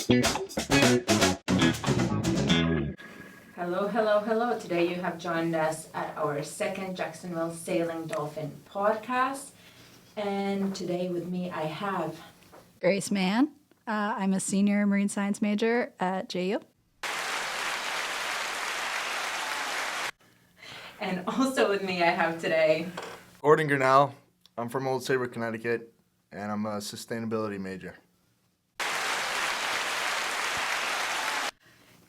Hello, hello, hello. Today you have joined us at our second Jacksonville Sailing Dolphin podcast. And today with me I have Grace Mann. I'm a senior marine science major at JU. And also with me I have today Gurnell. I'm from Old Saybrook, Connecticut, and I'm a sustainability major.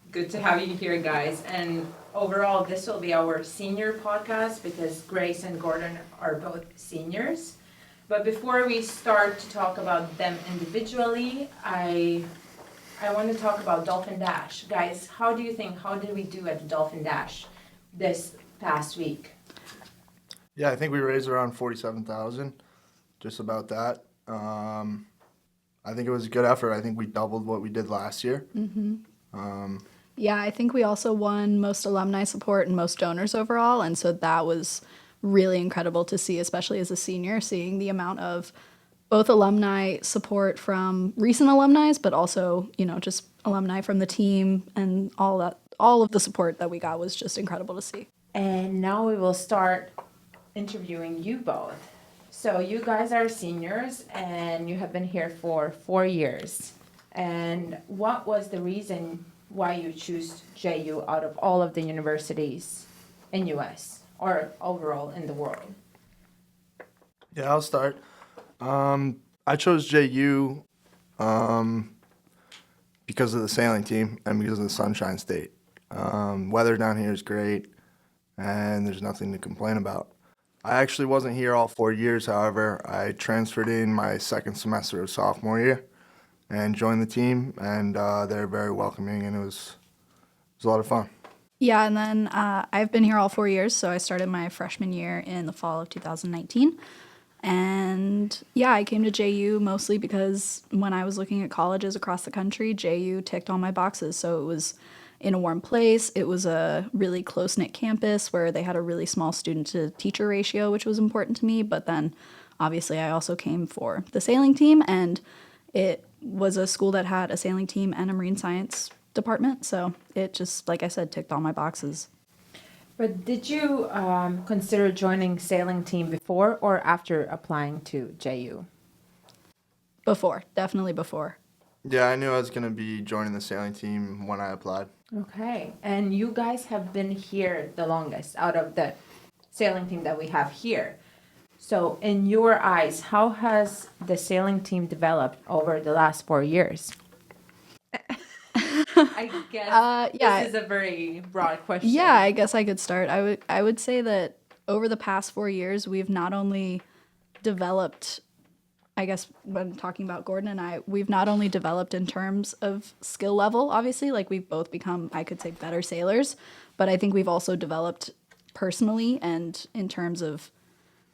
Good to have you here, guys. And overall, this will be our senior podcast because Grace and Gordon are both seniors. But before we start to talk about them individually, I want to talk about Dolphin Dash. Guys, how did we do at the Dolphin Dash this past week? Yeah, I think we raised around 47,000, just about that. I think it was a good effort. I think we doubled what we did last year. Yeah, I think we also won most alumni support and most donors overall, and so that was really incredible to see, especially as a senior, seeing the amount of both alumni support from recent alumni, but also, just alumni from the team, and all of the support that we got was just incredible to see. And now we will start interviewing you both. So you guys are seniors and you have been here for 4 years. And what was the reason why you choose JU out of all of the universities in US or overall in the world? Yeah, I'll start. I chose JU because of the sailing team and because of the Sunshine State. Weather down here is great, and there's nothing to complain about. I actually wasn't here all 4 years, however. I transferred in my second semester of sophomore year and joined the team, and they're very welcoming, and it was a lot of fun. Yeah, and then I've been here all 4 years, so I started my freshman year in the fall of 2019. And yeah, I came to JU mostly because when I was looking at colleges across the country, JU ticked all my boxes. So it was in a warm place. It was a really close-knit campus where they had a really small student-to-teacher ratio, which was important to me. But then obviously I also came for the sailing team, and it was a school that had a sailing team and a marine science department. So it just, like I said, ticked all my boxes. But did you consider joining sailing team before or after applying to JU? Before, definitely before. Yeah, I knew I was going to be joining the sailing team when I applied. Okay, and you guys have been here the longest out of the sailing team that we have here. So in your eyes, how has the sailing team developed over the last 4 years? I guess this is a very broad question. Yeah, I guess I could start. I would say that over the past 4 years, we've not only developed, I guess when talking about Gordon and I, we've not only developed in terms of skill level, obviously, like we've both become, I could say, better sailors, but I think we've also developed personally and in terms of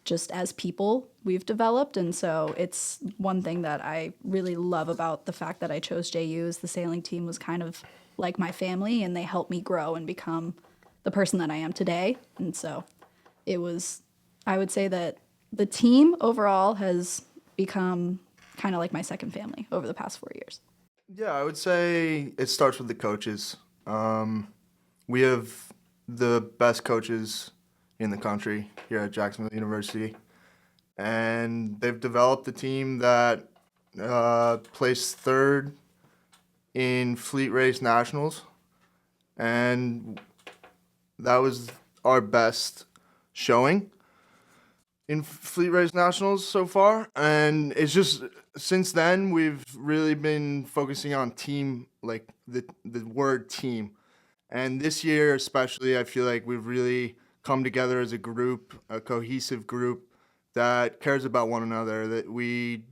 just as people we've developed. And so it's one thing that I really love about the fact that I chose JU is the sailing team was kind of like my family, and they helped me grow and become the person that I am today. And so it was, I would say that the team overall has become kind of like my second family over the past 4 years. Yeah, I would say it starts with the coaches. We have the best coaches in the country here at Jacksonville University, and they've developed a team that placed third in Fleet Race Nationals, and that was our best showing in Fleet Race Nationals so far. And it's just since then we've really been focusing on team, like the word team. And this year especially, I feel like we've really come together as a group, a cohesive group that cares about one another, that we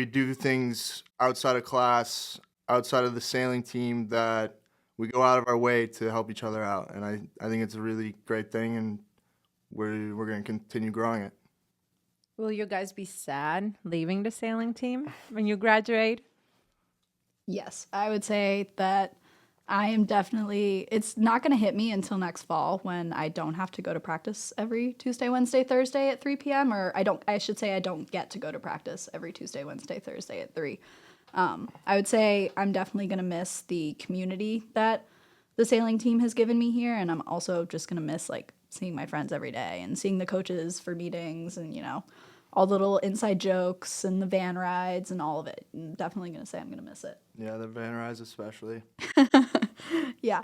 do things outside of class, outside of the sailing team, that we go out of our way to help each other out. And I think it's a really great thing, and we're going to continue growing it. Will you guys be sad leaving the sailing team when you graduate? Yes, I would say that I am definitely, it's not going to hit me until next fall when I don't have to go to practice every Tuesday, Wednesday, Thursday at 3 p.m. Or I should say I don't get to go to practice every Tuesday, Wednesday, Thursday at 3. I would say I'm definitely going to miss the community that the sailing team has given me here. And I'm also just going to miss like seeing my friends every day and seeing the coaches for meetings and, all the little inside jokes and the van rides and all of it. I'm definitely going to say I'm going to miss it. Yeah, the van rides especially. Yeah.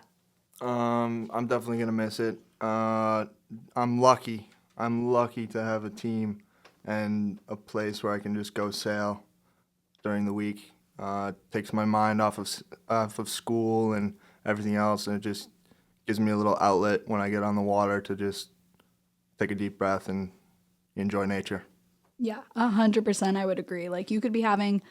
I'm definitely gonna miss it. I'm lucky. I'm lucky to have a team and a place where I can just go sail during the week. Takes my mind off of school and everything else, and it just gives me a little outlet when I get on the water to just take a deep breath and enjoy nature. Yeah, 100% I would agree. Like you could be having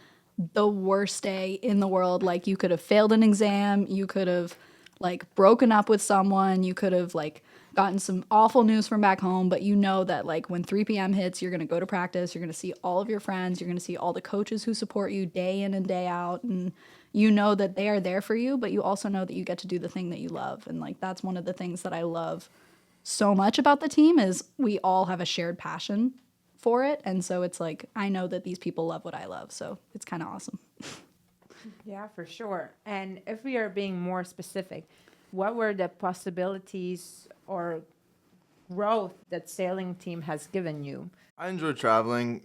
the worst day in the world. Like you could have failed an exam, you could have like broken up with someone, you could have like gotten some awful news from back home, but you know that like when 3 p.m. hits, you're going to go to practice, you're going to see all of your friends, you're going to see all the coaches who support you day in and day out, and you know that they are there for you, but you also know that you get to do the thing that you love. And like that's one of the things that I love so much about the team is we all have a shared passion for it, and so it's like I know that these people love what I love, so it's kind of awesome. Yeah, for sure. And if we are being more specific, what were the possibilities or growth that sailing team has given you? I enjoy traveling.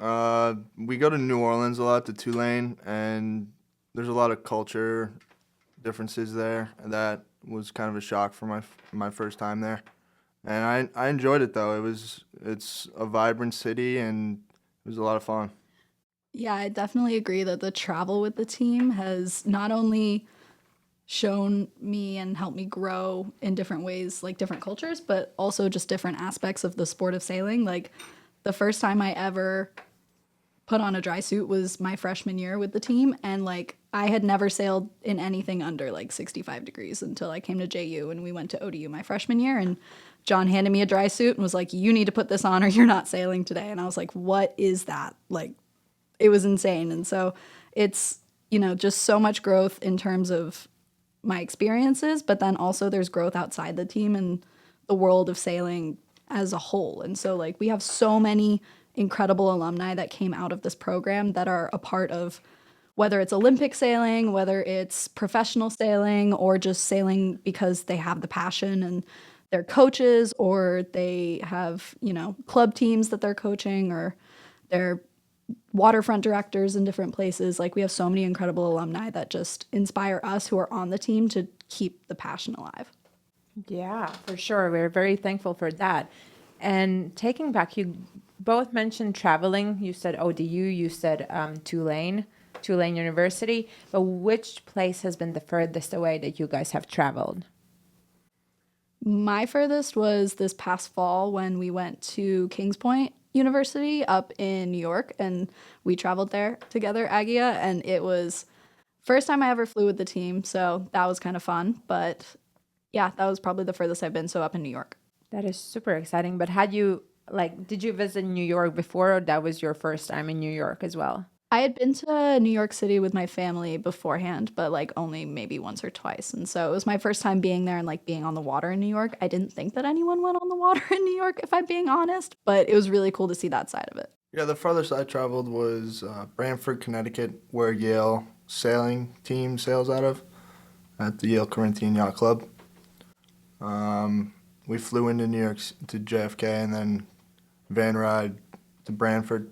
We go to New Orleans a lot, to Tulane, and there's a lot of culture differences there. That was kind of a shock for my first time there, and I enjoyed it though. It's a vibrant city and it was a lot of fun. Yeah, I definitely agree that the travel with the team has not only shown me and helped me grow in different ways, like different cultures, but also just different aspects of the sport of sailing. Like the first time I ever put on a dry suit was my freshman year with the team, and like I had never sailed in anything under like 65 degrees until I came to JU and we went to ODU my freshman year, and John handed me a dry suit and was like, "You need to put this on or you're not sailing today." And I was like, "What is that?" Like it was insane. And so it's, just so much growth in terms of my experiences, but then also there's growth outside the team and the world of sailing as a whole. And so like we have so many incredible alumni that came out of this program that are a part of whether it's Olympic sailing, whether it's professional sailing, or just sailing because they have the passion and they're coaches, or they have, club teams that they're coaching, or they're waterfront directors in different places. Like we have so many incredible alumni that just inspire us who are on the team to keep the passion alive. Yeah, for sure. We're very thankful for that. And taking back, you both mentioned traveling. You said ODU, you said Tulane University. But which place has been the furthest away that you guys have traveled? My furthest was this past fall when we went to Kings Point University up in New York, and we traveled there together, Agija, and it was first time I ever flew with the team, so that was kind of fun. But yeah, that was probably the furthest I've been, so up in New York. That is super exciting. But did you visit New York before, or that was your first time in New York as well? I had been to New York City with my family beforehand, but like only maybe once or twice. And so it was my first time being there and like being on the water in New York. I didn't think that anyone went on the water in New York, if I'm being honest, but it was really cool to see that side of it. Yeah, the farthest I traveled was Branford, Connecticut, where Yale Sailing Team sails out of, at the Yale Corinthian Yacht Club. We flew into New York to JFK and then van ride to Branford.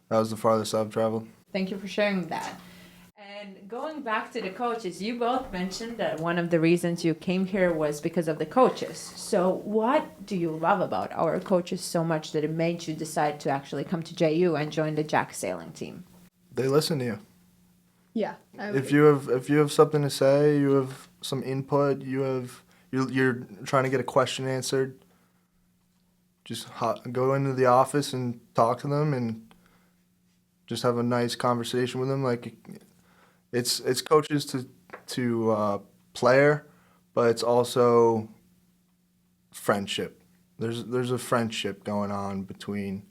That was the farthest I've traveled. Thank you for sharing that. And going back to the coaches, you both mentioned that one of the reasons you came here was because of the coaches. So what do you love about our coaches so much that it made you decide to actually come to JU and join the JAX Sailing Team? They listen to you. Yeah. If you have something to say, you have some input, you're trying to get a question answered, just go into the office and talk to them and just have a nice conversation with them. Like it's coaches to player, but it's also friendship. There's a friendship going on between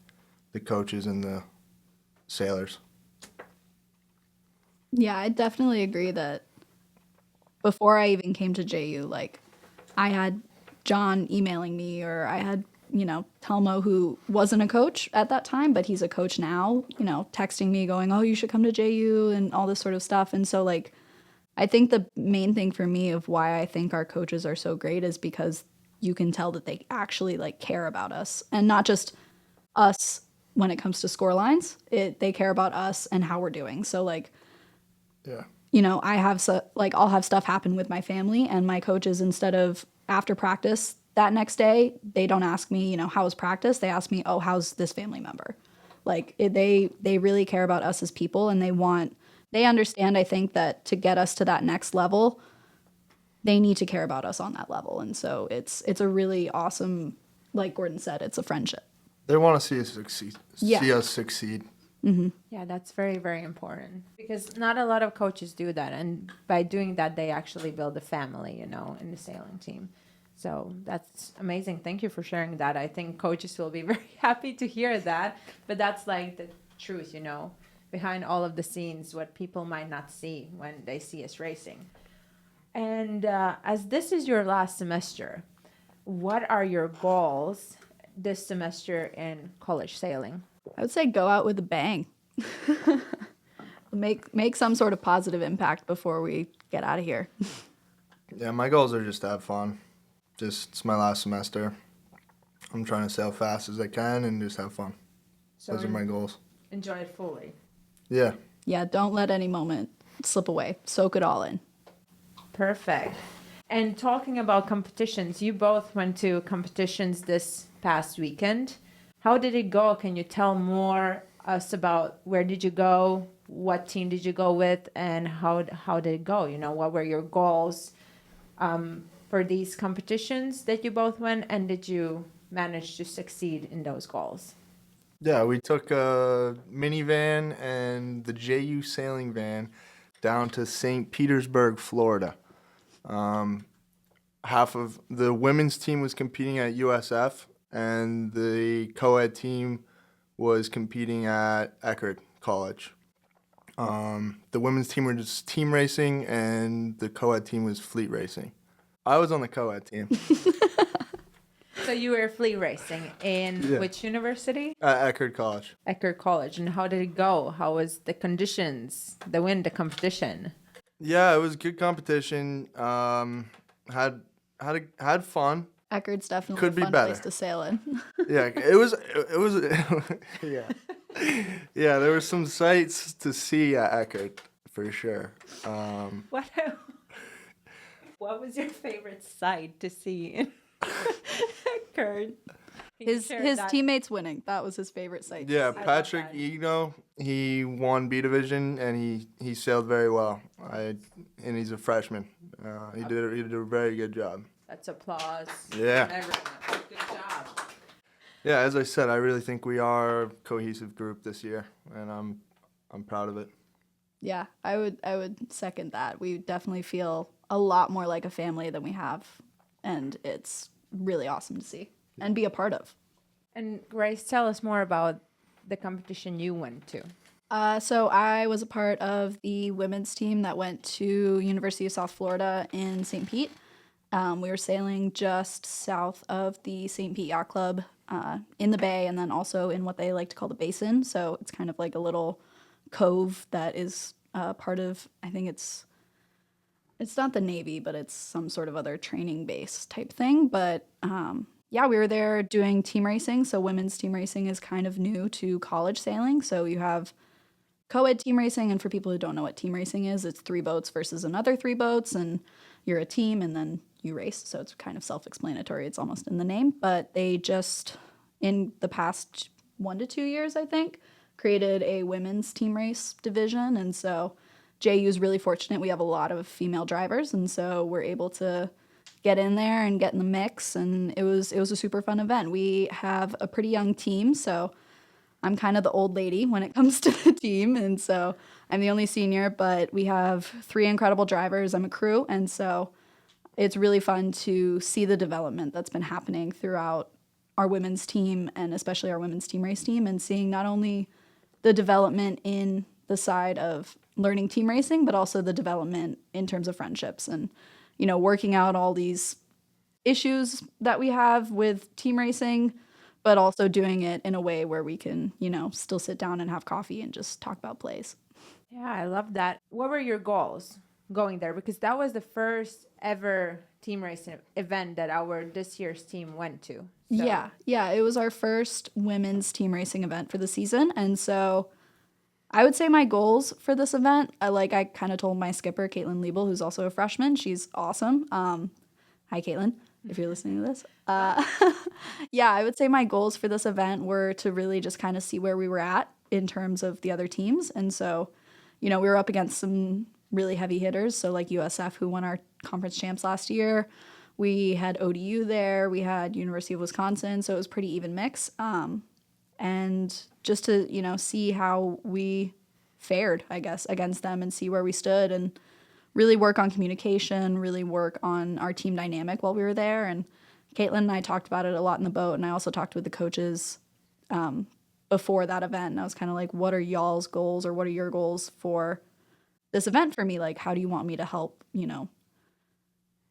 the coaches and the sailors. Yeah, I definitely agree that before I even came to JU, like I had John emailing me, or I had, Telmo, who wasn't a coach at that time, but he's a coach now, texting me going, oh, you should come to JU and all this sort of stuff. And so like, I think the main thing for me of why I think our coaches are so great is because you can tell that they actually like care about us, and not just us when it comes to score lines. They care about us and how we're doing. So like, Yeah. I have I'll have stuff happen with my family, and my coaches, instead of after practice that next day, they don't ask me, how was practice? They ask me, oh, how's this family member? Like they really care about us as people, and they understand, I think, that to get us to that next level, they need to care about us on that level. And so it's a really awesome, like Gordon said, it's a friendship. They want to see us succeed. Yeah. See us succeed. Yeah, that's very, very important, because not a lot of coaches do that. And by doing that, they actually build a family, in the sailing team. So that's amazing. Thank you for sharing that. I think coaches will be very happy to hear that. But that's like the truth, behind all of the scenes, what people might not see when they see us racing. And as this is your last semester, what are your goals this semester in college sailing? I would say go out with a bang. Make some sort of positive impact before we get out of here. Yeah, my goals are just to have fun. It's my last semester. I'm trying to sail fast as I can and just have fun. So Those are my goals. enjoy it fully. Yeah. Yeah, don't let any moment slip away. Soak it all in. Perfect. And talking about competitions, you both went to competitions this past weekend. How did it go? Can you tell more us about where did you go, what team did you go with, and how did it go? What were your goals for these competitions that you both went, and did you manage to succeed in those goals? Yeah, we took a minivan and the JU sailing van down to St. Petersburg, Florida. Half of the women's team was competing at USF, and the co-ed team was competing at Eckerd College. The women's team were just team racing, and the co-ed team was fleet racing. I was on the co-ed team. So you were fleet racing in which university? At Eckerd College. Eckerd College. And how did it go? How was the conditions, the wind, the competition? Yeah, it was good competition. Had fun. Eckerd's definitely Could a be fun better. place to sail in. Yeah, it was yeah. Yeah, there were some sights to see at Eckerd for sure. What was your favorite sight to see in Eckerd? His teammates winning. That was his favorite sight. Yeah, I Patrick love that. Ego, he won B division and he sailed very well. And he's a freshman. He did a very good job. That's applause. Yeah. From everyone. Good job. Yeah, as I said, I really think we are a cohesive group this year, and I'm proud of it. Yeah, I would second that. We definitely feel a lot more like a family than we have, and it's really awesome to see and be a part of. And Grace, tell us more about the competition you went to. So I was a part of the women's team that went to University of South Florida in St. Pete. We were sailing just south of the St. Pete Yacht Club in the bay, and then also in what they like to call the basin. So it's kind of like a little cove that is part of, I think it's not the Navy, but it's some sort of other training base type thing. But yeah, we were there doing team racing. So women's team racing is kind of new to college sailing. So you have co-ed team racing, and for people who don't know what team racing is, it's 3 boats versus another 3 boats, and you're a team, and then you race. So it's kind of self-explanatory. It's almost in the name. But they just, in the past 1 to 2 years, I think, created a women's team race division. And so JU is really fortunate. We have a lot of female drivers, and so we're able to get in there and get in the mix. And it was a super fun event. We have a pretty young team, so I'm kind of the old lady when it comes to the team, and so I'm the only senior, but we have 3 incredible drivers. I'm a crew, and so it's really fun to see the development that's been happening throughout our women's team, and especially our women's team race team, and seeing not only the development in the side of learning team racing, but also the development in terms of friendships and, you know, working out all these issues that we have with team racing, but also doing it in a way where we can, you know, still sit down and have coffee and just talk about plays. Yeah, I love that. What were your goals going there? Because that was the first ever team racing event that this year's team went to. So. Yeah, it was our first women's team racing event for the season. And so I would say my goals for this event, I kind of told my skipper, Caitlin Liebel, who's also a freshman. She's awesome. Hi, Caitlin, if you're listening to this. Yeah, I would say my goals for this event were to really just kind of see where we were at in terms of the other teams. And so, you know, we were up against some really heavy hitters. So like USF, who won our conference champs last year. We had ODU there. We had University of Wisconsin. So it was pretty even mix. And just to, you know, see how we fared, I guess, against them and see where we stood and really work on communication, really work on our team dynamic while we were there. And Caitlin and I talked about it a lot in the boat. And I also talked with the coaches before that event. And I was kind of like, what are y'all's goals or what are your goals for this event for me? Like, how do you want me to help, you know,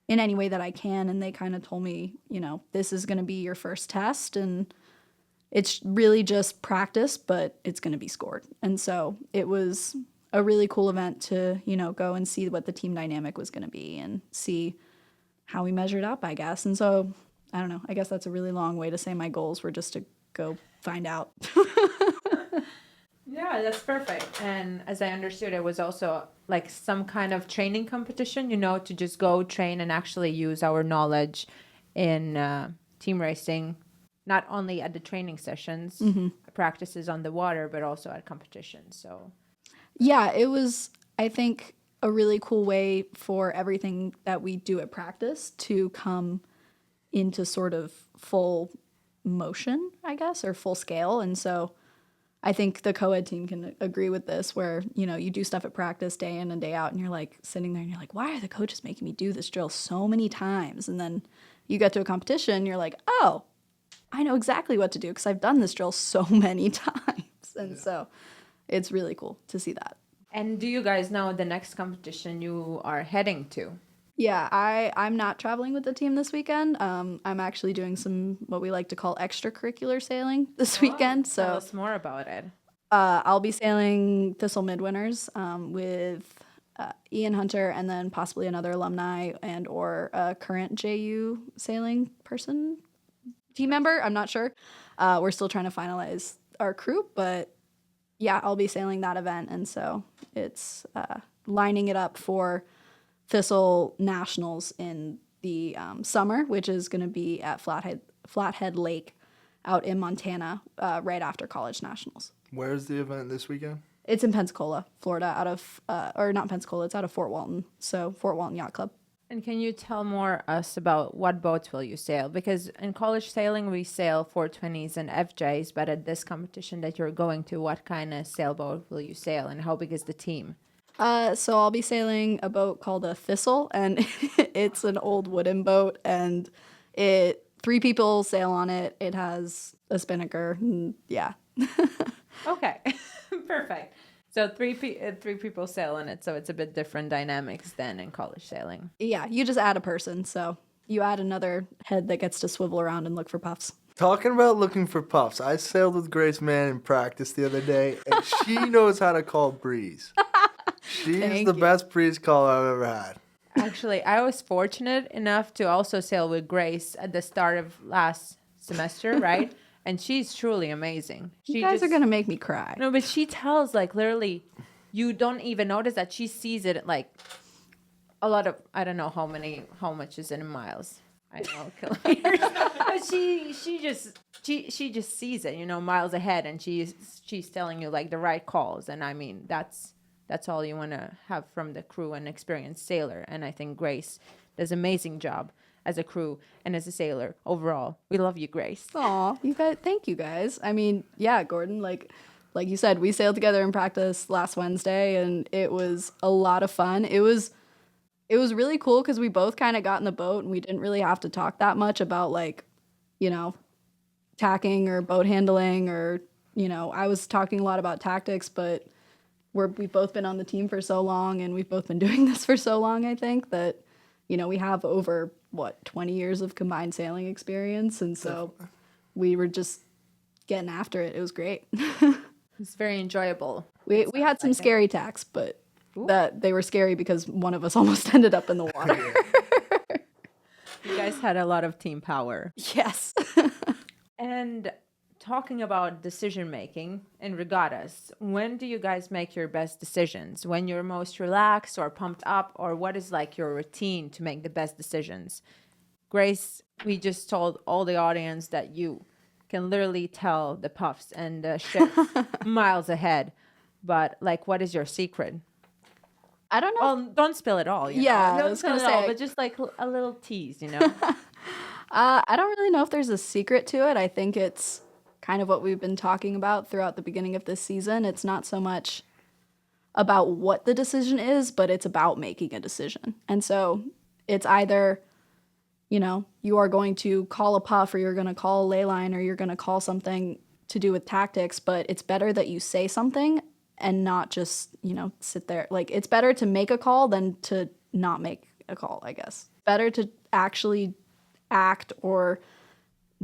in any way that I can? And they kind of told me, you know, this is going to be your first test and it's really just practice, but it's going to be scored. And so it was a really cool event to, you know, go and see what the team dynamic was going to be and see how we measured up, I guess. And so, I don't know, I guess that's a really long way to say my goals were just to go find out. Yeah, that's perfect. And as I understood, it was also like some kind of training competition, you know, to just go train and actually use our knowledge in team racing, not only at the training sessions, practices on the water, but also at competitions. So, yeah, it was, I think, a really cool way for everything that we do at practice to come into sort of full motion, I guess, or full scale. And so I think the co-ed team can agree with this, where, you know, you do stuff at practice day in and day out, and you're like sitting there and you're like, why are the coaches making me do this drill so many times? And then you get to a competition, you're like, oh, I know exactly what to do because I've done this drill so many times. And so it's really cool to see that. And do you guys know the next competition you are heading to? Yeah, I'm not traveling with the team this weekend. I'm actually doing some what we like to call extracurricular sailing this weekend. So tell us more about it. I'll be sailing Thistle Midwinters with Ian Hunter and then possibly another alumni and or a current JU sailing team member. I'm not sure. We're still trying to finalize our crew, but yeah, I'll be sailing that event. And so it's lining it up for Thistle Nationals in the summer, which is going to be at Flathead Lake out in Montana right after College Nationals. Where's the event this weekend? It's in Pensacola, Florida, out of, or not Pensacola, it's out of Fort Walton. So Fort Walton Yacht Club. And can you tell more us about what boats will you sail? Because in college sailing, we sail 420s and FJs, but at this competition that you're going to, what kind of sailboat will you sail and how big is the team? So I'll be sailing a boat called a Thistle, and it's an old wooden boat, and 3 people sail on it. It has a spinnaker, and yeah. Okay, perfect. So 3 people sail on it, so it's a bit different dynamics than in college sailing. Yeah, you just add a person, so you add another head that gets to swivel around and look for puffs. Talking about looking for puffs, I sailed with Grace Mann in practice the other day, and she knows how to call breeze. She's the best breeze caller I've ever had. Actually, I was fortunate enough to also sail with Grace at the start of last semester, right? And she's truly amazing. You guys are going to make me cry. No, but she tells, like, literally, you don't even notice that she sees it, like, a lot of, I don't know how much is it in miles. I know, kilometers. But she just sees it, you know, miles ahead, and she's telling you, like, the right calls. And, I mean, that's all you want to have from the crew, and experienced sailor. And I think Grace does an amazing job as a crew and as a sailor overall. We love you, Grace. Aw, you guys, thank you guys. I mean, yeah, Gordon, like you said, we sailed together in practice last Wednesday, and it was a lot of fun. It was really cool because we both kind of got in the boat and we didn't really have to talk that much about, like, you know, tacking or boat handling or, you know, I was talking a lot about tactics, but we've both been on the team for so long and we've both been doing this for so long, I think, that, we have over, 20 years of combined sailing experience. And so we were just getting after it. It was great. It's very enjoyable. We had some scary tacks, but that they were scary because one of us almost ended up in the water. You guys had a lot of team power. Yes. And talking about decision making in regattas, when do you guys make your best decisions? When you're most relaxed or pumped up, or what is like your routine to make the best decisions? Grace, we just told all the audience that you can literally tell the puffs and the ship miles ahead. But like, what is your secret? I don't know. Well, don't spill it all. Yeah, I don't was spill gonna it all, say. but just like a little tease, I don't really know if there's a secret to it. I think it's kind of what we've been talking about throughout the beginning of this season. It's not so much about what the decision is, but it's about making a decision. And so it's either, you are going to call a puff, or you're going to call a ley line, or you're going to call something to do with tactics, but it's better that you say something and not just, sit there. Like, it's better to make a call than to not make a call, I guess. Better to actually act or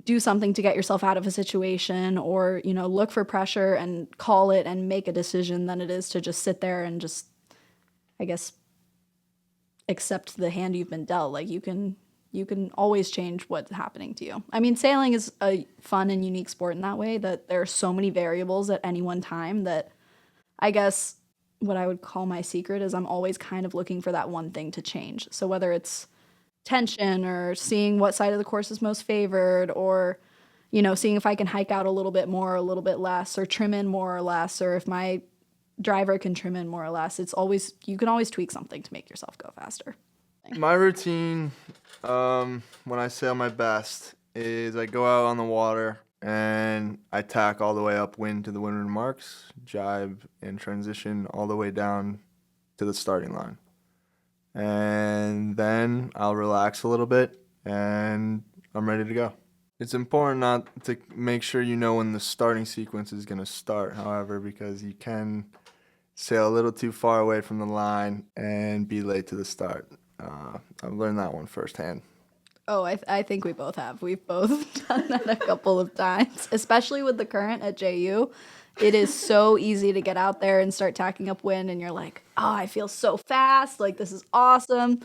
do something to get yourself out of a situation, or, look for pressure and call it and make a decision, than it is to just sit there and just, I guess, accept the hand you've been dealt. Like, you can always change what's happening to you. I mean, sailing is a fun and unique sport in that way, that there are so many variables at any one time, that I guess what I would call my secret is I'm always kind of looking for that one thing to change. So whether it's tension, or seeing what side of the course is most favored, or, seeing if I can hike out a little bit more, or a little bit less, or trim in more or less, or if my driver can trim in more or less, you can always tweak something to make yourself go faster. My routine, when I sail my best, is I go out on the water and I tack all the way upwind to the windward marks, jibe and transition all the way down to the starting line. And then I'll relax a little bit and I'm ready to go. It's important not to make sure you know when the starting sequence is going to start, however, because you can sail a little too far away from the line and be late to the start. I've learned that one firsthand. Oh, I think we both have. We've both done that a couple of times, especially with the current at JU. It is so easy to get out there and start tacking upwind, and you're like, oh, I feel so fast. Like, this is awesome.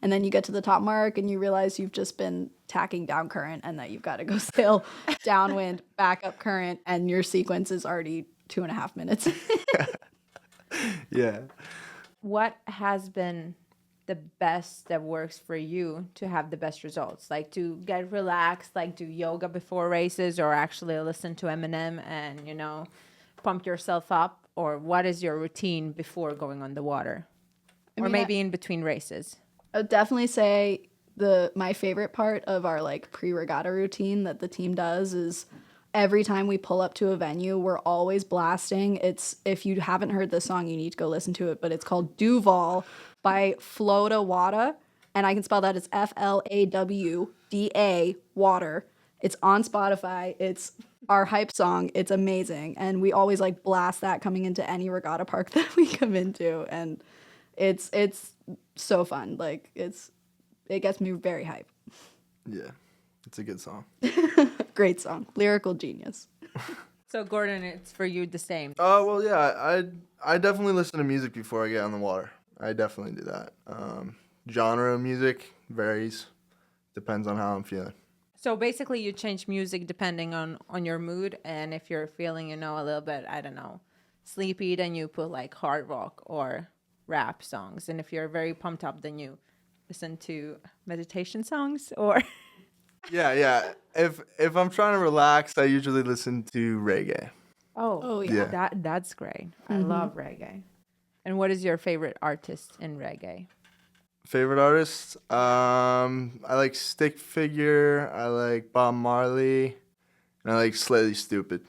And then you get to the top mark and you realize you've just been tacking down current, and that you've got to go sail downwind, back up current, and your sequence is already 2.5 minutes. Yeah. What has been the best that works for you to have the best results? Like, to get relaxed, like do yoga before races, or actually listen to Eminem and, pump yourself up? Or what is your routine before going on the water? Or maybe in between races? I would definitely say my favorite part of our pre-regatta routine that the team does is every time we pull up to a venue, we're always blasting. If you haven't heard this song, you need to go listen to it, but it's called Duval by Flowda Wada, and I can spell that as Flawda Water. It's on Spotify. It's our hype song. It's amazing, and we always blast that coming into any regatta park that we come into, and it's so fun. It gets me very hype. Yeah, it's a good song. Great song, lyrical genius. So Gordon, it's for you the same. Well, yeah, I definitely listen to music before I get on the water. I definitely do that. Genre of music varies, depends on how I'm feeling. So basically you change music depending on your mood, and if you're feeling, a little bit, I don't know, sleepy, then you put hard rock or rap songs. And if you're very pumped up, then you listen to meditation songs or... Yeah. If I'm trying to relax, I usually listen to reggae. Oh yeah. That's great. I love reggae. And what is your favorite artist in reggae? Favorite artists? I like Stick Figure, I like Bob Marley, and I like Slightly Stupid.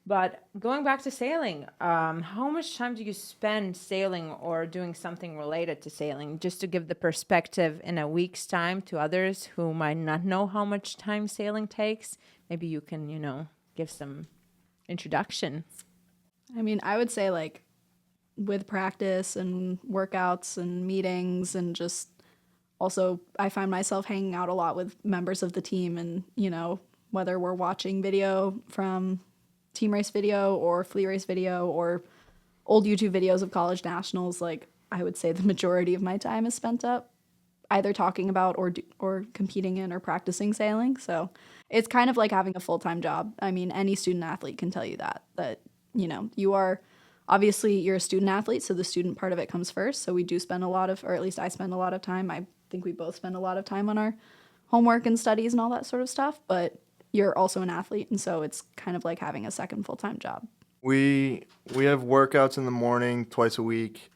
But going back to sailing, how much time do you spend sailing or doing something related to sailing, just to give the perspective in a week's time to others who might not know how much time sailing takes? Maybe you can, give some introduction. I mean, I would say with practice and workouts and meetings, and just also I find myself hanging out a lot with members of the team, and whether we're watching video from team race video or flea race video or old YouTube videos of college nationals, like I would say the majority of my time is spent up either talking about or competing in or practicing sailing. So it's kind of like having a full-time job. I mean, any student athlete can tell you that you are obviously you're a student athlete, so the student part of it comes first. So we do spend a lot of, or at least I spend a lot of time. I think we both spend a lot of time on our homework and studies and all that sort of stuff, but you're also an athlete, and so it's kind of like having a second full-time job. We have workouts in the morning twice a week,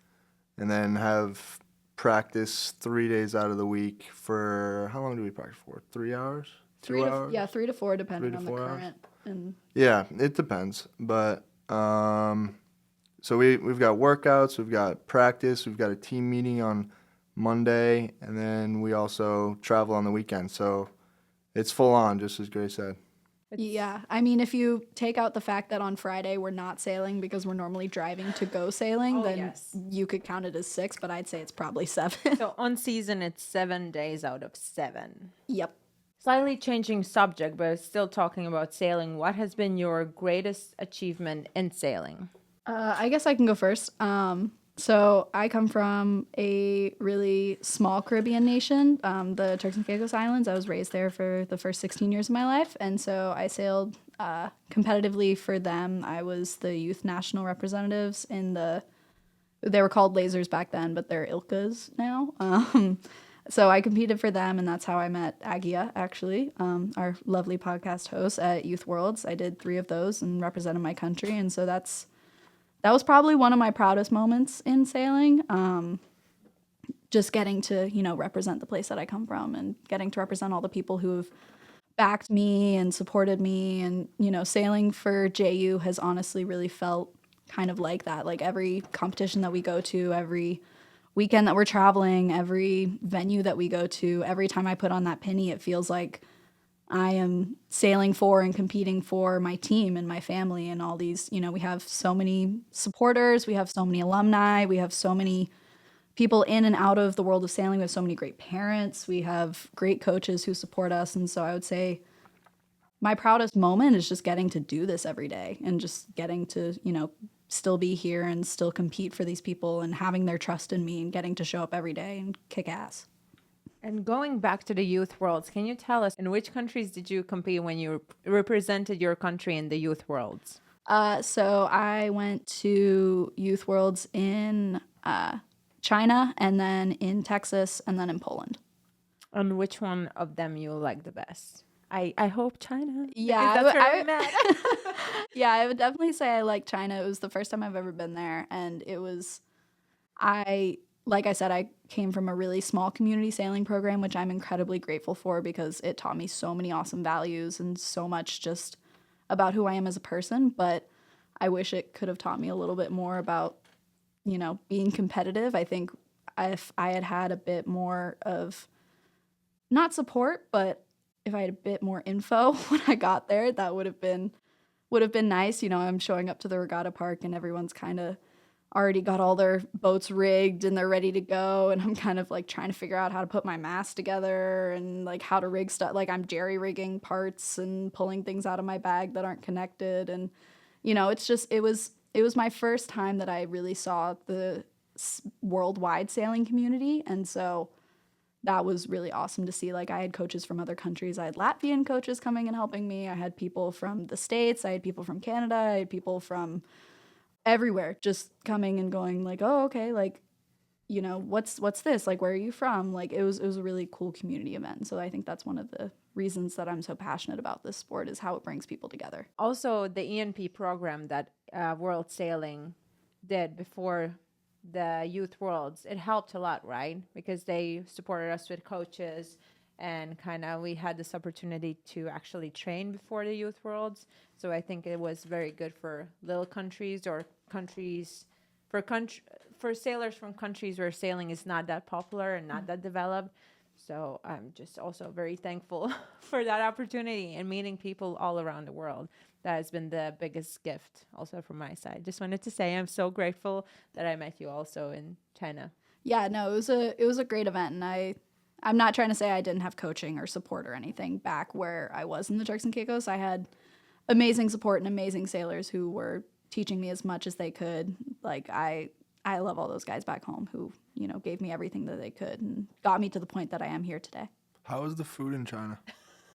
and then have practice 3 days out of the week for, how long do we practice for? 3 hours? 2 hours? 3 to 4, depending 3 to on the 4 hours? current. And Yeah, it depends. But so we've got workouts, we've got practice, we've got a team meeting on Monday, and then we also travel on the weekend. So it's full on, just as Grace said. yeah, I mean, if you take out the fact that on Friday we're not sailing because we're normally driving to go sailing, then yes. you could count it as 6, but I'd say it's probably 7. So on season, it's 7 days out of 7. Yep. Slightly changing subject, but still talking about sailing. What has been your greatest achievement in sailing? I guess I can go first. So I come from a really small Caribbean nation, the Turks and Caicos Islands. I was raised there for the first 16 years of my life, and so I sailed competitively for them. I was the youth national representatives they were called lasers back then, but they're Ilkas now. So I competed for them, and that's how I met Agija, actually, our lovely podcast host at Youth Worlds. I did 3 of those and represented my country, and so that was probably one of my proudest moments in sailing. Just getting to, represent the place that I come from and getting to represent all the people who have backed me and supported me. And, sailing for JU has honestly really felt kind of like that. Like every competition that we go to, every weekend that we're traveling, every venue that we go to, every time I put on that penny, it feels like I am sailing for and competing for my team and my family and all these, we have so many supporters, we have so many alumni, we have so many people in and out of the world of sailing, we have so many great parents, we have great coaches who support us. And so I would say my proudest moment is just getting to do this every day and just getting to, still be here and still compete for these people and having their trust in me and getting to show up every day and kick ass. And going back to the Youth Worlds, can you tell us in which countries did you compete when you represented your country in the Youth Worlds? So I went to Youth Worlds in China, and then in Texas, and then in Poland. And which one of them you like the best? I hope China. Yeah, Because that's where we met. Yeah, I would definitely say I like China. It was the first time I've ever been there, and like I said, I came from a really small community sailing program, which I'm incredibly grateful for because it taught me so many awesome values and so much just about who I am as a person. But I wish it could have taught me a little bit more about, being competitive. I think if I had had a bit more of, not support, but if I had a bit more info when I got there, that would have been nice. I'm showing up to the regatta park and everyone's kind of already got all their boats rigged and they're ready to go, and I'm kind of like trying to figure out how to put my mast together and like how to rig stuff. Like I'm jerry rigging parts and pulling things out of my bag that aren't connected, and it's just it was my first time that I really saw the worldwide sailing community, and so that was really awesome to see. Like I had coaches from other countries. I had Latvian coaches coming and helping me. I had people from the States. I had people from Canada. I had people from everywhere just coming and going like, oh, okay, like, what's this? Like, where are you from? Like, it was a really cool community event. So I think that's one of the reasons that I'm so passionate about this sport is how it brings people together. Also, the ENP program that World Sailing did before the Youth Worlds, it helped a lot, right? Because they supported us with coaches and kind of we had this opportunity to actually train before the Youth Worlds. So I think it was very good for little countries or countries for sailors from countries where sailing is not that popular and not that developed. So I'm just also very thankful for that opportunity and meeting people all around the world. that has been the biggest gift also from my side. Just wanted to say I'm so grateful that I met you also in China. Yeah, no, it was a great event, and I'm not trying to say I didn't have coaching or support or anything back where I was in the Turks and Caicos. I had amazing support and amazing sailors who were teaching me as much as they could. Like I love all those guys back home who, you know, gave me everything that they could and got me to the point that I am here today. How was the food in China?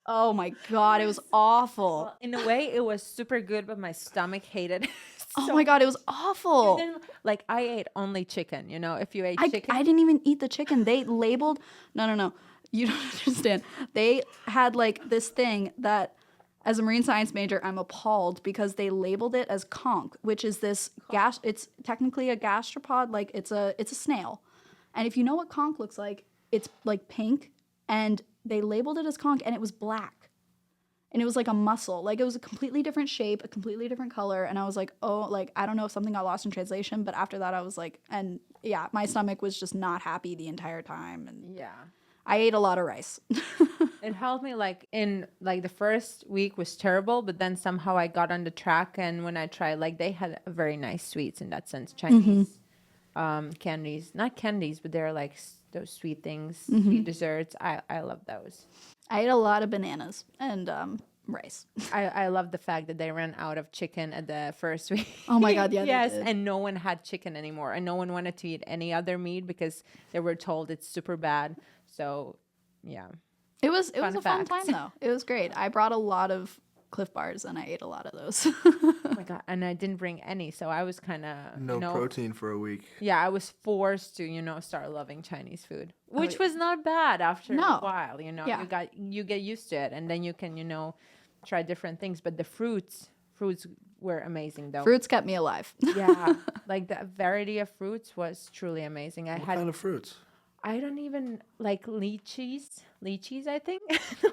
Oh my God, it was awful. Well, in a way, it was super good, but my stomach hated it. Oh my God, it was awful. And then, like, I ate only chicken. You know, if you ate I chicken, didn't even eat the chicken. They labeled, no. You don't understand. They had like this thing that, as a marine science major, I'm appalled because they labeled it as conch, which is this it's technically a gastropod, like it's a snail. And if you know what conch looks like, it's like pink, and they labeled it as conch, and it was black. And it was like a mussel. Like it was a completely different shape, a completely different color. And I was like, oh, like, I don't know if something got lost in translation. But after that, I was like, and yeah, my stomach was just not happy the entire time. And yeah. I ate a lot of rice. It helped me like in like the first week was terrible, but then somehow I got on the track, and when I tried, like they had very nice sweets in that sense, Chinese candies, not candies, but they're like those sweet things, sweet desserts. I love those. I ate a lot of bananas and rice. I love the fact that they ran out of chicken at the first week. Oh my God, yeah, they yes, did. and no one had chicken anymore, and no one wanted to eat any other meat because they were told it's super bad. So, yeah. It was a fun facts. time though. It was great. I brought a lot of Cliff Bars and I ate a lot of those. Oh my God, and I didn't bring any, so I was kind of No protein for a week. Yeah, I was forced to, start loving Chinese food, which yeah. was not bad after No. a while. Yeah. You get used to it, and then you can, try different things. But the fruits were amazing though. Fruits kept me alive. Yeah, like the variety of fruits was truly amazing. What kind of fruits? I don't even like lychees, I think.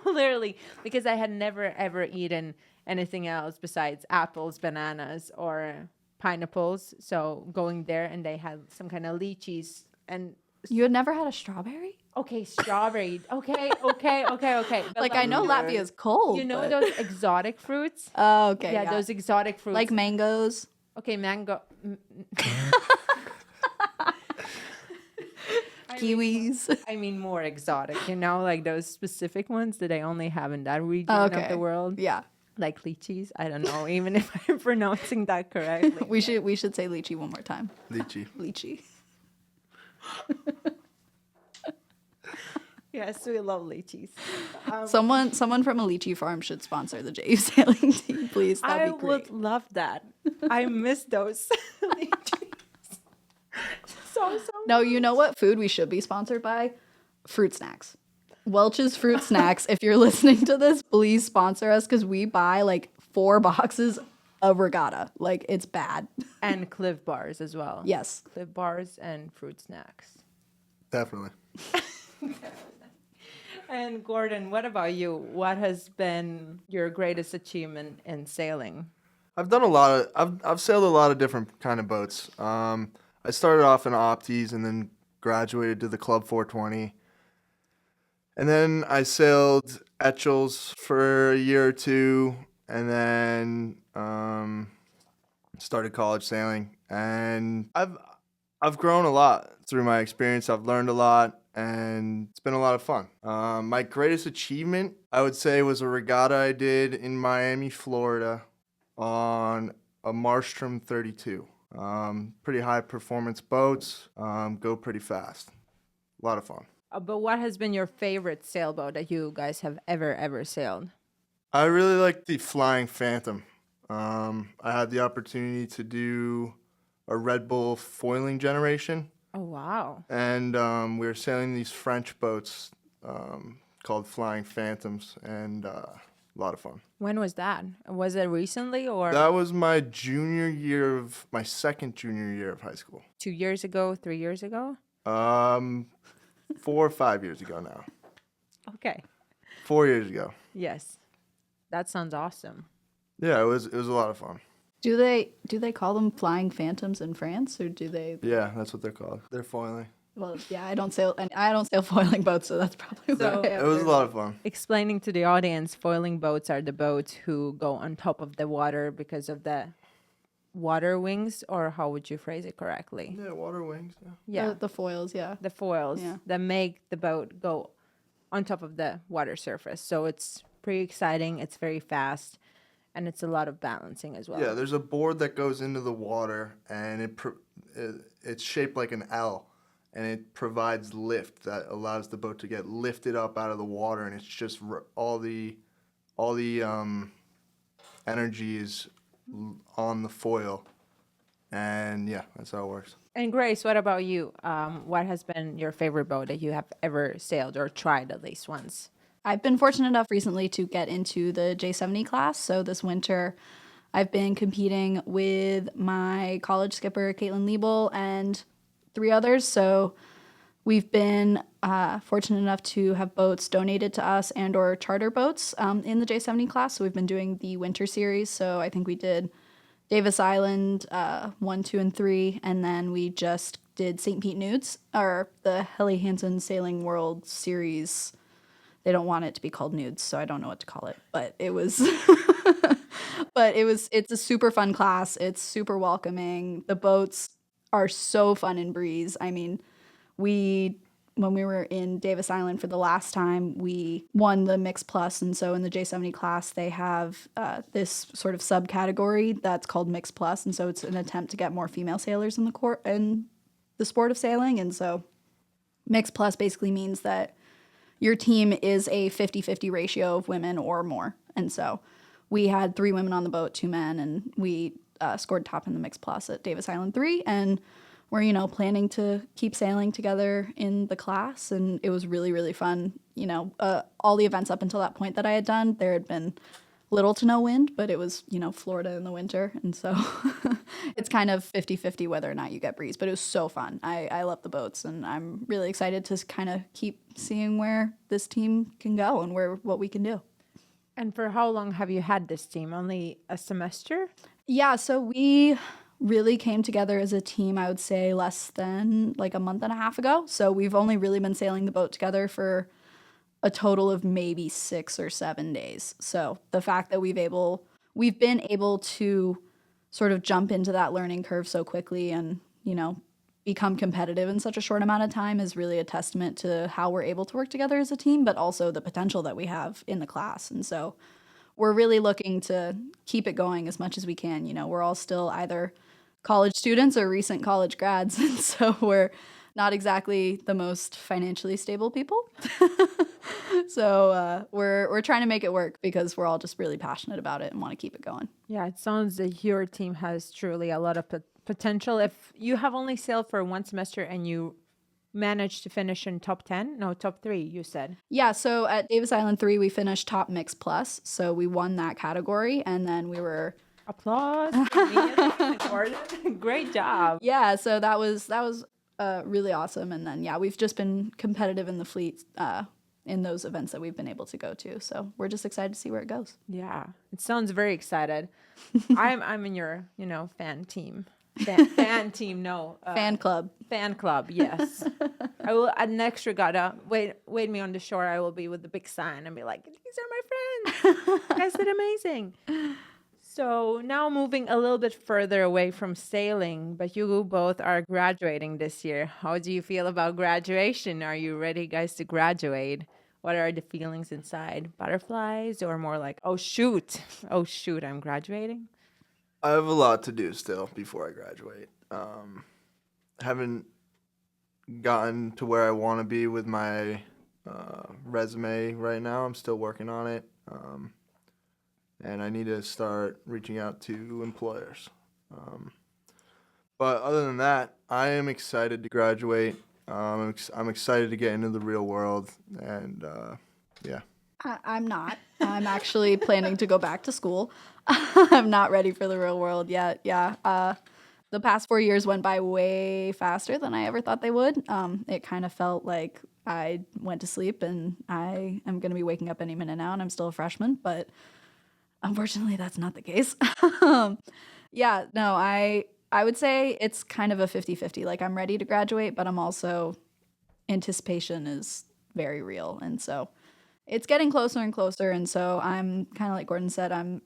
Literally, because I had never ever eaten anything else besides apples, bananas, or pineapples. So going there and they had some kind of lychees and You had never had a strawberry? okay, strawberry. Okay. But Like I know Latvia's cold. you know but- those exotic fruits? Oh, okay. Yeah, those exotic fruits. like mangoes. okay, mango. Kiwis. I mean more exotic, like those specific ones that I only have in that region Oh, of okay. the world. Yeah. Like lychees. I don't know, even if I'm pronouncing that correctly. We should say lychee one more time. Lychee. Lychee. Yes, we love lychees. Someone from a lychee farm should sponsor the JU sailing team, please. I That'd be great. would love that. I miss those lychees. So. No, you know what food we should be sponsored by? Fruit snacks. Welch's Fruit Snacks. If you're listening to this, please sponsor us because we buy like 4 boxes of regatta. Like it's bad. And Cliff Bars as well. Yes. Cliff Bars and fruit snacks. Definitely. And Gordon, what about you? What has been your greatest achievement in sailing? I've done a lot of. I've sailed a lot of different kind of boats. I started off in Opties and then graduated to the Club 420. And then I sailed Etchells for a year or two, and then started college sailing. And I've grown a lot through my experience. I've learned a lot, and it's been a lot of fun. My greatest achievement, I would say, was a regatta I did in Miami, Florida, on a Marstrom 32. Pretty high performance boats, go pretty fast. A lot of fun. But what has been your favorite sailboat that you guys have ever sailed? I really like the Flying Phantom. I had the opportunity to do a Red Bull foiling generation, Oh, wow. and we were sailing these French boats called Flying Phantoms, and a lot of fun. When was that? Was it recently or That was my second junior year of high school. 2 years ago, 3 years ago? 4 or 5 years ago now. Okay. 4 years ago. Yes. That sounds awesome. Yeah, it was a lot of fun. Do they call them flying phantoms in France or do they Yeah, that's what they're called. They're foiling. Well, yeah, I don't sail foiling boats, so that's probably So- why. It was a lot of fun. Explaining to the audience, foiling boats are the boats who go on top of the water because of the water wings, or how would you phrase it correctly? Yeah, water wings. Yeah. Yeah, The foils, yeah. the foils Yeah. that make the boat go on top of the water surface. So it's pretty exciting. It's very fast, and it's a lot of balancing as well. Yeah, there's a board that goes into the water, and it's shaped like an L, and it provides lift that allows the boat to get lifted up out of the water, and it's just all the energy is on the foil, and yeah, that's how it works. And Grace, what about you? What has been your favorite boat that you have ever sailed or tried at least once? I've been fortunate enough recently to get into the J70 class. So this winter, I've been competing with my college skipper, Caitlin Liebel, and 3 others. So we've been fortunate enough to have boats donated to us and or charter boats in the J70 class. So we've been doing the winter series. So I think we did Davis Island 1, 2, and 3, and then we just did St. Pete Nudes, or the Helly Hansen Sailing World Series. They don't want it to be called Nudes, so I don't know what to call it, but it was it's a super fun class. It's super welcoming. The boats are so fun in breeze. I mean, when we were in Davis Island for the last time, we won the Mix Plus, and so in the J70 class, they have this sort of subcategory that's called Mix Plus, and so it's an attempt to get more female sailors in the sport of sailing, and so Mix Plus basically means that your team is a 50-50 ratio of women or more, and so we had 3 women on the boat, 2 men, and we scored top in the Mix Plus at Davis Island 3, and we're, planning to keep sailing together in the class, and it was really, really fun. All the events up until that point that I had done, there had been little to no wind, but it was, Florida in the winter, and so it's kind of 50-50 whether or not you get breeze, but it was so fun. I love the boats, and I'm really excited to kind of keep seeing where this team can go and what we can do. And for how long have you had this team? Only a semester? Yeah, so we really came together as a team, I would say, less than like a month and a half ago. So we've only really been sailing the boat together for a total of maybe 6 or 7 days. So the fact that we've been able to sort of jump into that learning curve so quickly and, become competitive in such a short amount of time is really a testament to how we're able to work together as a team, but also the potential that we have in the class. And so we're really looking to keep it going as much as we can. We're all still either college students or recent college grads, and so we're not exactly the most financially stable people. So we're trying to make it work because we're all just really passionate about it and want to keep it going. Yeah, it sounds that your team has truly a lot of potential. If you have only sailed for 1 semester and you managed to finish in top 3, you said. Yeah, so at Davis Island 3, we finished top Mix Plus, so we won that category, and then we were... Applause. Great job. Yeah, so that was really awesome, and then, yeah, we've just been competitive in the fleet in those events that we've been able to go to, so we're just excited to see where it goes. Yeah, it sounds very excited. I'm in your, fan team. Fan team, no. Fan club. Fan club, yes. I will at next regatta, wait me on the shore. I will be with the big sign and be like, these are my friends. You guys did amazing. So now moving a little bit further away from sailing, but you both are graduating this year. How do you feel about graduation? Are you ready, guys, to graduate? What are the feelings inside? Butterflies or more like, oh shoot, I'm graduating? I have a lot to do still before I graduate. Haven't gotten to where I want to be with my resume right now. I'm still working on it. And I need to start reaching out to employers. But other than that, I am excited to graduate. I'm excited to get into the real world, and yeah. I'm not. I'm actually planning to go back to school. I'm not ready for the real world yet. Yeah. The past 4 years went by way faster than I ever thought they would. It kind of felt like I went to sleep and I am going to be waking up any minute now and I'm still a freshman, but unfortunately that's not the case. I would say it's kind of a 50-50. Like, I'm ready to graduate, but I'm also anticipation is very real. And so it's getting closer and closer. And so I'm kind of like Gordon said, I'm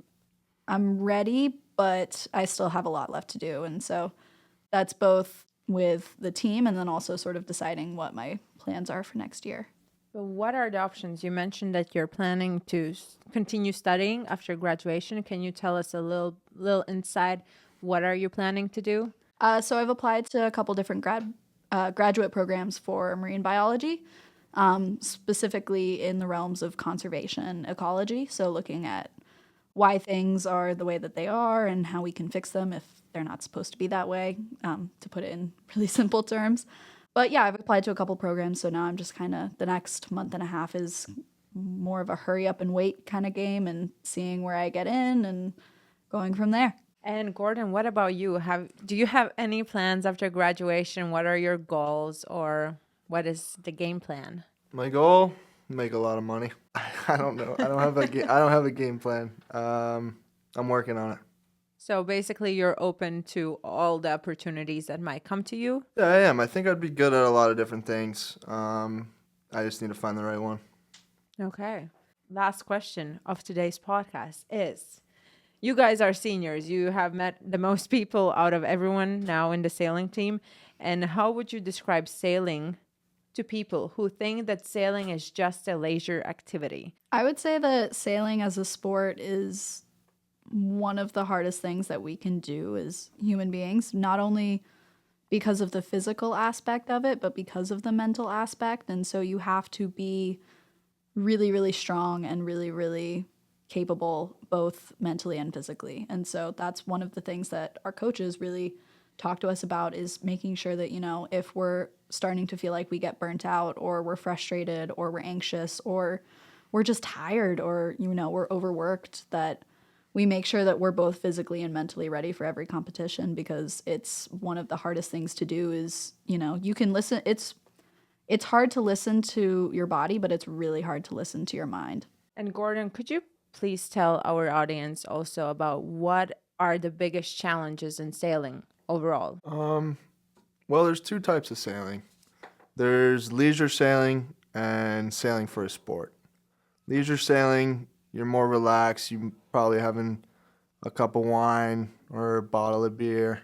ready, but I still have a lot left to do. And so that's both with the team and then also sort of deciding what my plans are for next year. So what are the options? You mentioned that you're planning to continue studying after graduation. Can you tell us a little insight? What are you planning to do? So I've applied to a couple different graduate programs for marine biology, specifically in the realms of conservation ecology. So looking at why things are the way that they are and how we can fix them if they're not supposed to be that way, to put it in really simple terms. But yeah, I've applied to a couple programs, so now I'm just kind of, the next month and a half is more of a hurry up and wait kind of game and seeing where I get in and going from there. And Gordon, what about you? Do you have any plans after graduation? What are your goals, or what is the game plan? My goal, make a lot of money. I don't know. I don't have a game plan. I'm working on it. So basically, you're open to all the opportunities that might come to you? Yeah, I am. I think I'd be good at a lot of different things. I just need to find the right one. Okay. Last question of today's podcast is, you guys are seniors. You have met the most people out of everyone now in the sailing team. And how would you describe sailing to people who think that sailing is just a leisure activity? I would say that sailing as a sport is one of the hardest things that we can do as human beings, not only because of the physical aspect of it, but because of the mental aspect. And so you have to be really, really strong and really, really capable, both mentally and physically. And so that's one of the things that our coaches really talk to us about, is making sure that, you know, if we're starting to feel like we get burnt out, or we're frustrated, or we're anxious, or we're just tired, or, you know, we're overworked, that we make sure that we're both physically and mentally ready for every competition, because it's one of the hardest things to do. Is, you know, you can listen. It's hard to listen to your body, but it's really hard to listen to your mind. And Gordon, could you please tell our audience also about what are the biggest challenges in sailing overall? Well, there's two types of sailing. There's leisure sailing and sailing for a sport. Leisure sailing, you're more relaxed. You probably having a cup of wine or a bottle of beer,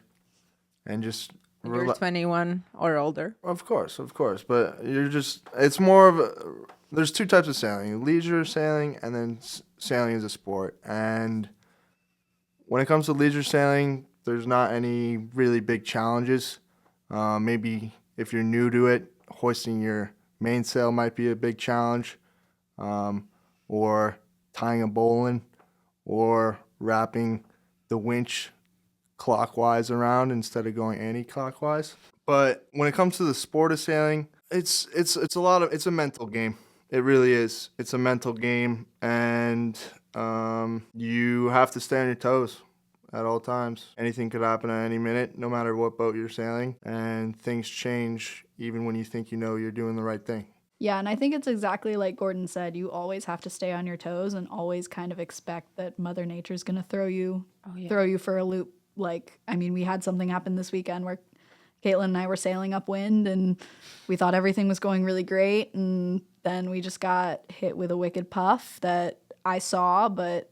and just You're 21 or older. Of course. But it's more of there's two types of sailing: leisure sailing and then sailing as a sport. And when it comes to leisure sailing, there's not any really big challenges. Maybe if you're new to it, hoisting your mainsail might be a big challenge, or tying a bowline, or wrapping the winch clockwise around instead of going anti-clockwise. But when it comes to the sport of sailing, it's a mental game. It really is. It's a mental game, and you have to stay on your toes at all times. Anything could happen at any minute, no matter what boat you're sailing, and things change even when you think you know you're doing the right thing. Yeah, and I think it's exactly like Gordon said. You always have to stay on your toes and always kind of expect that Mother Nature's going to throw you for a loop. Like, I mean, we had something happen this weekend where Caitlin and I were sailing upwind and we thought everything was going really great, and then we just got hit with a wicked puff that I saw, but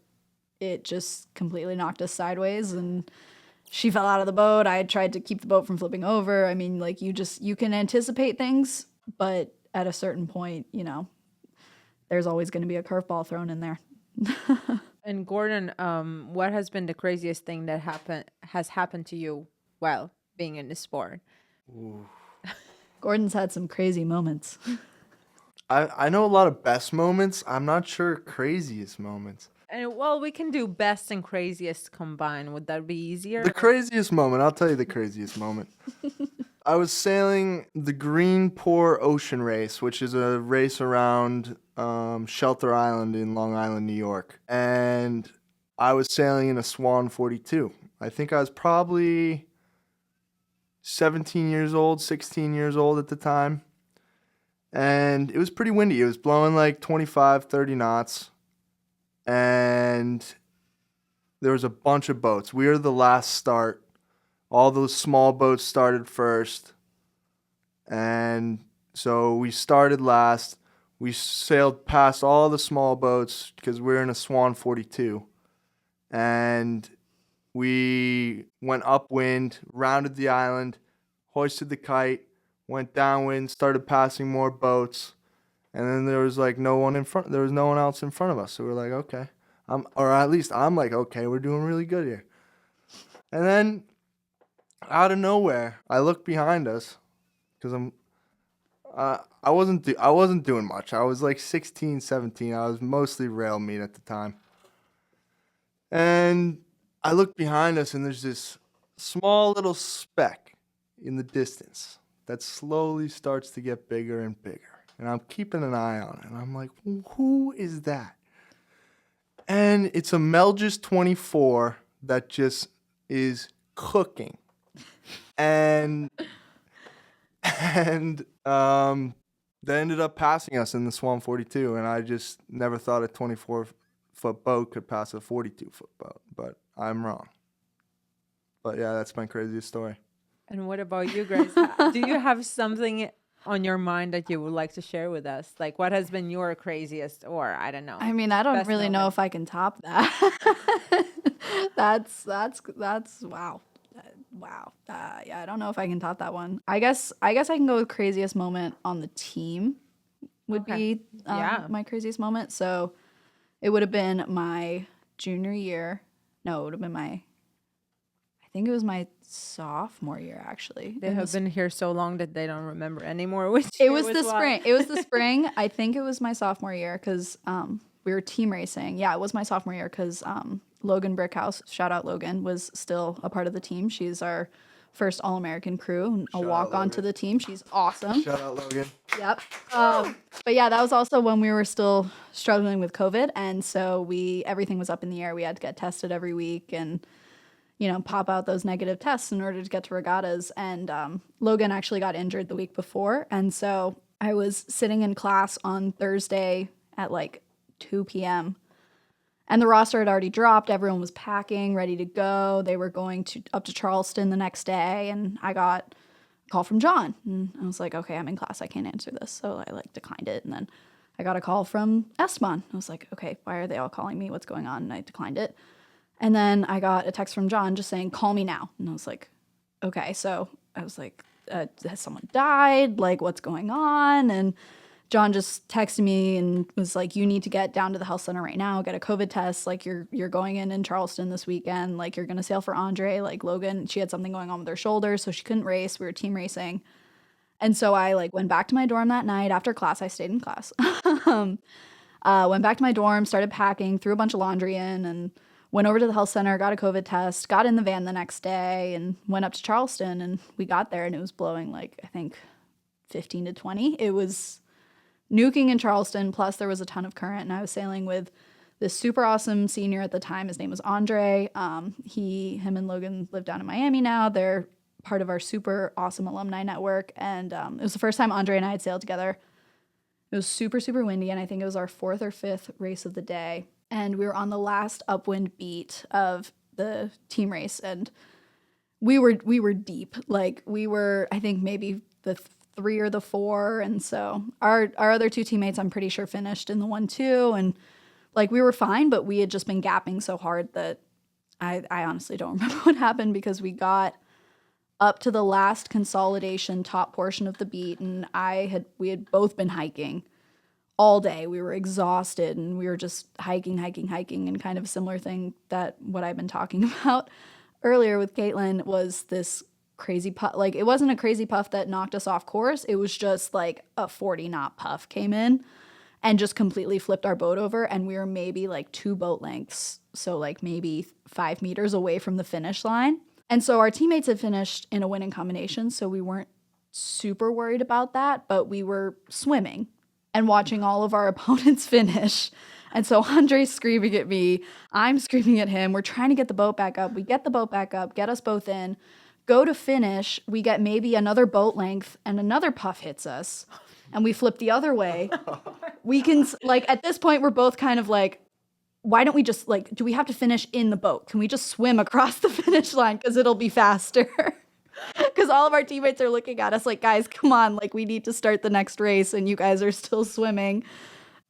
it just completely knocked us sideways, and she fell out of the boat. I tried to keep the boat from flipping over. I mean, like, you can anticipate things, but at a certain point, you know, there's always going to be a curveball thrown in there. And Gordon, what has been the craziest thing that has happened to you while being in the sport? Ooh. Gordon's had some crazy moments. I know a lot of best moments. I'm not sure craziest moments. And well, we can do best and craziest combined. Would that be easier? The craziest moment, I'll tell you the craziest moment. I was sailing the Greenport Ocean Race, which is a race around Shelter Island in Long Island, New York. And I was sailing in a Swan 42. I think I was probably 17 years old, 16 years old at the time. And it was pretty windy. It was blowing like 25, 30 knots. And there was a bunch of boats. We were the last start. All those small boats started first. And So we started last. We sailed past all the small boats because we're in a Swan 42. And we went upwind, rounded the island, hoisted the kite, went downwind, started passing more boats. And then there was like no one in front. There was no one else in front of us. So we're like, okay. Or at least I'm like, okay, we're doing really good here. And then out of nowhere, I look behind us because I wasn't doing much. I was like 16, 17. I was mostly rail meat at the time. And I look behind us and there's this small little speck in the distance that slowly starts to get bigger and bigger. And I'm keeping an eye on it. And I'm like, who is that? And it's a Melgis 24 that just is cooking. And they ended up passing us in the Swan 42. And I just never thought a 24-foot boat could pass a 42-foot boat. But I'm wrong. But yeah, that's my craziest story. And what about you, Grace? Do you have something on your mind that you would like to share with us? Like, what has been your craziest, or I don't know. I mean, I don't best really know moment? if I can top that. That's wow. Wow. Yeah, I don't know if I can top that one. I guess I can go with craziest moment on the team would be my craziest moment. So it would have been my junior year. No, it would have been I think it was my sophomore year, actually. They have been here so long that they don't remember anymore. Which It was the spring. It was the spring. I think it was my sophomore year because we were team racing. Yeah, it was my sophomore year because Logan Brickhouse, shout out Logan, was still a part of the team. She's our first All-American crew and a walk-on to the team. She's awesome. Shout out Logan. Yep. But yeah, that was also when we were still struggling with COVID, and so everything was up in the air. We had to get tested every week and pop out those negative tests in order to get to regattas. And Logan actually got injured the week before, and so I was sitting in class on Thursday at like 2 p.m. and the roster had already dropped. Everyone was packing, ready to go. They were going up to Charleston the next day, and I got a call from John. And I was like, okay, I'm in class. I can't answer this. So I declined it. And then I got a call from Esteban. I was like, okay, why are they all calling me? What's going on? And I declined it. And then I got a text from John just saying, call me now. And I was like, okay. So I was like, has someone died? Like, what's going on? And John just texted me and was like, you need to get down to the health center right now, get a COVID test. Like, you're going in Charleston this weekend. Like, you're going to sail for Andre. Like, Logan, she had something going on with her shoulder, so she couldn't race. We were team racing. And so I went back to my dorm that night after class. I stayed in class. Went back to my dorm, started packing, threw a bunch of laundry in, and went over to the health center, got a COVID test, got in the van the next day, and went up to Charleston. And we got there, and it was blowing I think 15 to 20. It was nuking in Charleston, plus there was a ton of current, and I was sailing with this super awesome senior at the time. His name was Andre. Him and Logan live down in Miami now. They're part of our super awesome alumni network, and it was the first time Andre and I had sailed together. It was super, super windy, and I think it was our 4th or 5th race of the day. And we were on the last upwind beat of the team race, and we were deep. We were, I think, maybe the 3 or the 4, and so our other 2 teammates, I'm pretty sure, finished in the 1-2, and we were fine, but we had just been gapping so hard that I honestly don't remember what happened, because we got up to the last consolidation top portion of the beat, and we had both been hiking all day. We were exhausted, and we were just hiking, and kind of a similar thing that what I've been talking about earlier with Caitlin was this crazy puff. It wasn't a crazy puff that knocked us off course. It was just a 40-knot puff came in and just completely flipped our boat over, and we were maybe 2 boat lengths, so maybe 5 meters away from the finish line. And so our teammates had finished in a winning combination, so we weren't super worried about that, but we were swimming and watching all of our opponents finish. And so Andre's screaming at me, I'm screaming at him. We're trying to get the boat back up. We get the boat back up, get us both in, go to finish. We get maybe another boat length, and another puff hits us, and we flip the other way. We can, at this point, we're both kind of why don't we just, do we have to finish in the boat? Can we just swim across the finish line? Because it'll be faster. Because all of our teammates are looking at us like, guys, come on, like we need to start the next race and you guys are still swimming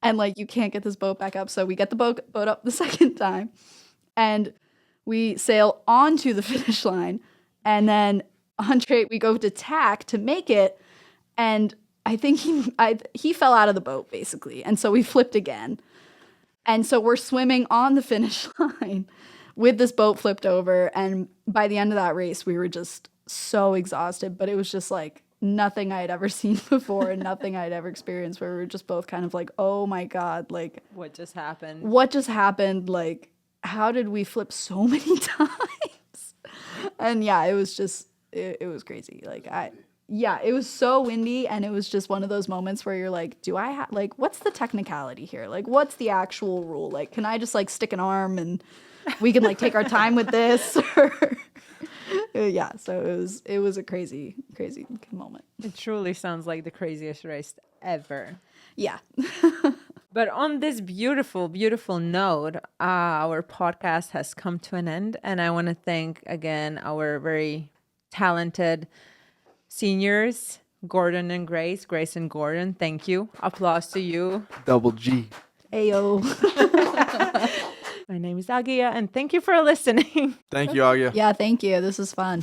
and like you can't get this boat back up. So we get the boat up the second time and we sail onto the finish line. And then Andre, we go to tack to make it. And I think he fell out of the boat basically. And so we flipped again. And so we're swimming on the finish line with this boat flipped over. And by the end of that race, we were just so exhausted. But it was just like nothing I had ever seen before and nothing I'd ever experienced, where we were just both kind of like, oh my God, like What just happened? what just happened? Like, how did we flip so many times? And yeah, it was just, it was crazy. Like it was so windy, and it was just one of those moments where you're like, do I have, like, what's the technicality here? Like, what's the actual rule? Like, can I just like stick an arm and we can like take our time with this? Yeah, so it was a crazy moment. It truly sounds like the craziest race ever. Yeah. But on this beautiful, beautiful note, our podcast has come to an end. And I want to thank again our very talented seniors, Gordon and Grace. Grace and Gordon, thank you. Applause to you. Double G. Ayo. My name is Agija, and thank you for listening. Thank you, Agija. Yeah, thank you. This was fun.